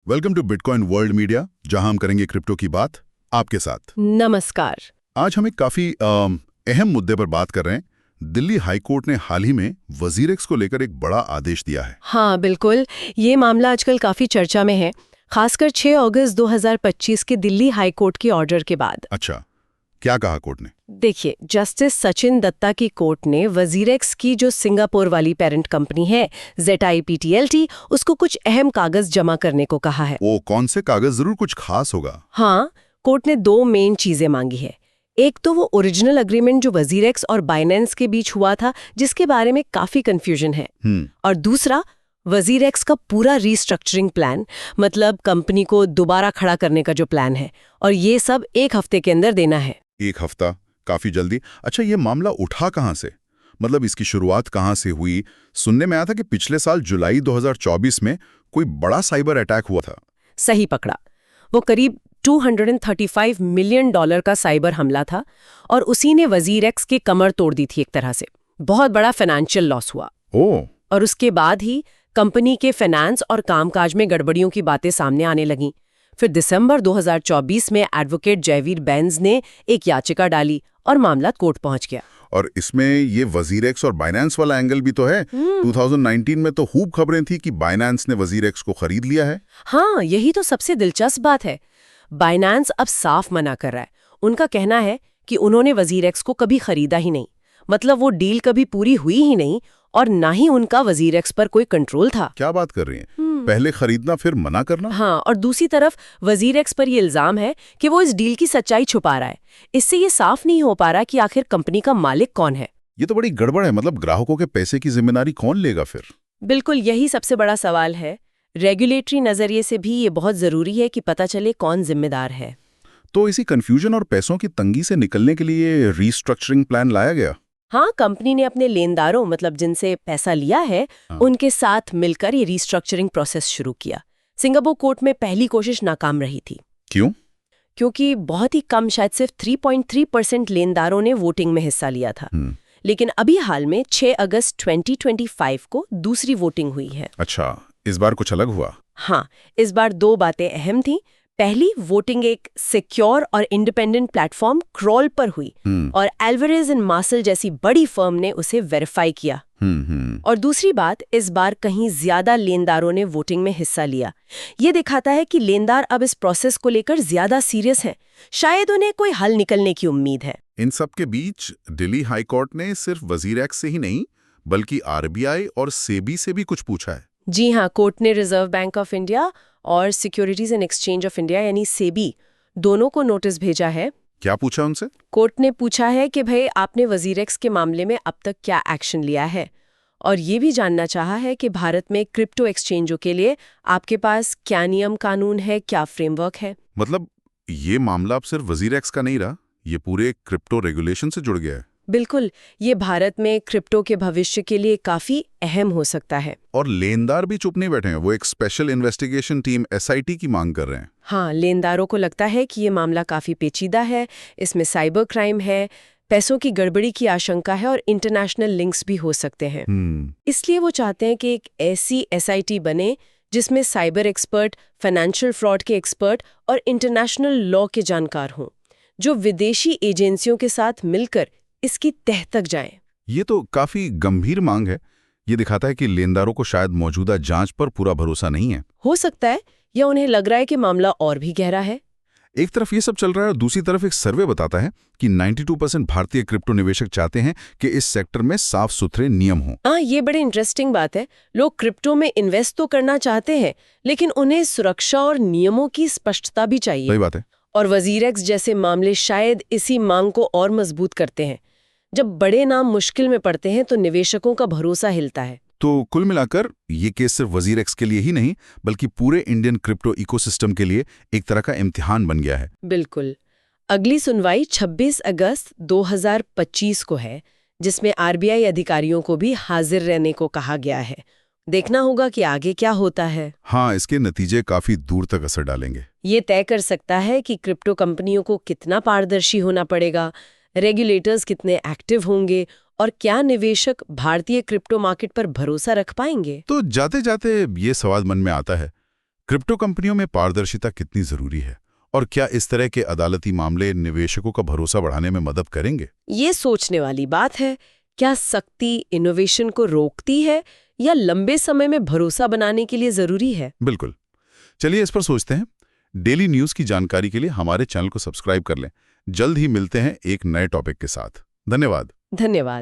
Welcome to bitcoin world media, जहां हम करेंगे क्रिप्टो की बात आपके साथ। नमस्कार। आज हम एक काफी अहम मुद्दे पर बात कर रहे हैं। दिल्ली हाई कोर्ट ने हाल ही में वजीरेक्स को लेकर एक बड़ा आदेश दिया है। हाँ बिल्कुल, ये मामला आजकल काफी चर्चा में है, खासकर 6 अगस्त 2025 के दिल्ली हाई कोर्ट के ऑर्डर के बाद। अच्छा, क्या कहा कोर्ट ने? देखिए, जस्टिस सचिन दत्ता की कोर्ट ने वजीरेक्स की जो सिंगापुर वाली पेरेंट कंपनी है ZIPTLT, उसको कुछ अहम कागज जमा करने को कहा है। वो कौन से कागज? जरूर कुछ खास होगा। हाँ, कोर्ट ने 2 मेन चीजें मांगी है। एक तो वो ओरिजिनल अग्रीमेंट जो वजीरेक्स और बाइनेंस के बीच हुआ था, जिसके बारे में काफी कंफ्यूजन है। और दूसरा, वजीरेक्स का पूरा रीस्ट्रक्चरिंग प्लान, मतलब कंपनी को दोबारा खड़ा करने का जो प्लान है, और ये सब 1 हफ्ते के अंदर देना है। 1 हफ्ता? काफी जल्दी। अच्छा, ये मामला उठा कहां से? मतलब इसकी शुरुआत कहां से हुई? सुनने में आया था कि पिछले साल जुलाई 2024 में कोई बड़ा साइबर अटैक हुआ था। सही पकड़ा। वो करीब $235 मिलियन का साइबर हमला था, और उसी ने वजीरेक्स की कमर तोड़ दी थी एक तरह से। बहुत बड़ा फाइनेंशियल लॉस हुआ। ओह! और उसके बाद ही कंपनी के फाइनेंस और कामकाज में गड़बड़ियों की बातें सामने आने लगीं। फिर दिसंबर 2024 में एडवोकेट जयवीर बेंज ने एक याचिका डाली और मामला कोर्ट पहुंच गया। और इसमें ये वजीरेक्स और बाइनेंस वाला एंगल भी तो है। 2019 में तो खूब खबरें थी कि बाइनेंस ने वजीरेक्स को खरीद लिया है। हाँ, यही तो सबसे दिलचस्प बात है। बाइनेंस अब साफ मना कर रहा है। उनका कहना है कि उन्होंने वजीरेक्स को कभी खरीदा ही नहीं, मतलब वो डील कभी पूरी हुई ही नहीं, और ना ही उनका वजीरेक्स पर कोई कंट्रोल था। क्या बात कर रही हैं? पहले खरीदना फिर मना करना? हाँ, और दूसरी तरफ वजीरेक्स पर ये इल्जाम है कि वो इस डील की सच्चाई छुपा रहा है। इससे ये साफ नहीं हो पा रहा कि आखिर कंपनी का मालिक कौन है। ये तो बड़ी गड़बड़ है। मतलब ग्राहकों के पैसे की जिम्मेदारी कौन लेगा फिर? बिल्कुल, यही सबसे बड़ा सवाल है। रेगुलेटरी नजरिए से भी ये बहुत जरूरी है कि पता चले कौन जिम्मेदार है। तो इसी कंफ्यूजन और पैसों की तंगी से निकलने के लिए रीस्ट्रक्चरिंग प्लान लाया गया। हाँ, कंपनी ने अपने लेनदारों, मतलब जिनसे पैसा लिया है, उनके साथ मिलकर ये रीस्ट्रक्चरिंग प्रोसेस शुरू किया। सिंगापुर कोर्ट में पहली कोशिश नाकाम रही थी। क्यों? क्योंकि बहुत ही कम, शायद सिर्फ 3.3% लेनदारों ने वोटिंग में हिस्सा लिया था। लेकिन अभी हाल में 6 अगस्त 2025 को दूसरी वोटिंग हुई है। अच्छा, इस बार कुछ अलग हुआ? हाँ, इस बार 2 बातें अहम थीं। पहली, वोटिंग एक सिक्योर और इंडिपेंडेंट प्लेटफॉर्म क्रॉल पर हुई, और एल्वारेज एंड मार्शल जैसी बड़ी फर्म ने उसे वेरीफाई किया। और दूसरी बात, इस बार कहीं ज्यादा लेनदारों ने वोटिंग में हिस्सा लिया। ये दिखाता है कि लेनदार अब इस प्रोसेस को लेकर ज्यादा सीरियस हैं। शायद उन्हें कोई हल निकलने की उम्मीद है। इन सब के बीच दिल्ली हाई कोर्ट ने सिर्फ वजीरेक्स से ही नहीं, बल्कि RBI और सेबी से भी कुछ पूछा है। जी हाँ, कोर्ट ने रिजर्व बैंक ऑफ इंडिया और securities and exchange of India यानी सेबी दोनों को नोटिस भेजा है। क्या पूछा उनसे? कोर्ट ने पूछा है कि भाई, आपने वजीरेक्स के मामले में अब तक क्या एक्शन लिया है, और ये भी जानना चाहा है कि भारत में क्रिप्टो एक्सचेंजों के लिए आपके पास क्या नियम कानून है, क्या फ्रेमवर्क है। मतलब ये मामला अब सिर्फ वजीरेक्स का नहीं रहा, ये पूरे क्रिप्टो रेगुलेशन से जुड़ गया है। बिल्कुल, ये भारत में क्रिप्टो के भविष्य के लिए काफी अहम हो सकता है। और लेनदार भी चुप नहीं बैठे हैं। वो एक स्पेशल इन्वेस्टिगेशन टीम SIT की मांग कर रहे हैं। हाँ, लेनदारों को लगता है कि ये मामला काफी पेचीदा है, इसमें साइबर क्राइम है, पैसों की गड़बड़ी की आशंका है, और इंटरनेशनल लिंक्स भी हो सकते हैं। इसलिए वो चाहते हैं कि एक ऐसी SIT बने जिसमें साइबर एक्सपर्ट, फाइनेंशियल फ्रॉड के एक्सपर्ट और इंटरनेशनल लॉ के जानकार हों, जो विदेशी एजेंसियों के साथ मिलकर इसकी तह तक जाएं। ये तो काफी गंभीर मांग है। ये दिखाता है कि लेनदारों को शायद मौजूदा जांच पर पूरा भरोसा नहीं है। हो सकता है, या उन्हें लग रहा है कि मामला और भी गहरा है। एक तरफ ये सब चल रहा है और दूसरी तरफ एक सर्वे बताता है कि 92% भारतीय क्रिप्टो निवेशक चाहते हैं कि इस सेक्टर में साफ सुथरे नियम हों। हाँ, ये बड़ी इंटरेस्टिंग बात है। लोग क्रिप्टो में इन्वेस्ट तो करना चाहते हैं, लेकिन उन्हें सुरक्षा और नियमों की स्पष्टता भी चाहिए। सही बात है। और वजीरेक्स जैसे मामले शायद इसी मांग को और मजबूत करते हैं। जब बड़े नाम मुश्किल में पड़ते हैं तो निवेशकों का भरोसा हिलता है। तो कुल मिलाकर ये केस सिर्फ वजीरेक्स के लिए ही नहीं, बल्कि पूरे इंडियन क्रिप्टो इकोसिस्टम के लिए एक तरह का इम्तिहान बन गया है। बिल्कुल। अगली सुनवाई 26 अगस्त 2025 को है, जिसमें RBI अधिकारियों को भी हाजिर रहने को कहा गया है। देखना होगा कि आगे क्या होता है। हाँ, इसके नतीजे काफी दूर तक असर डालेंगे। ये तय कर सकता है कि क्रिप्टो कंपनियों को कितना पारदर्शी होना पड़ेगा, रेगुलेटर्स कितने एक्टिव होंगे, और क्या निवेशक भारतीय क्रिप्टो मार्केट पर भरोसा रख पाएंगे। तो जाते जाते ये सवाल मन में आता है, क्रिप्टो कंपनियों में पारदर्शिता कितनी जरूरी है और क्या इस तरह के अदालती मामले निवेशकों का भरोसा बढ़ाने में मदद करेंगे? ये सोचने वाली बात है। क्या सख्ती इनोवेशन को रोकती है या लंबे समय में भरोसा बनाने के लिए जरूरी है? बिल्कुल। चलिए इस पर सोचते हैं। डेली न्यूज़ की जानकारी के लिए हमारे चैनल को सब्सक्राइब कर लें। जल्द ही मिलते हैं एक नए टॉपिक के साथ। धन्यवाद। धन्यवाद।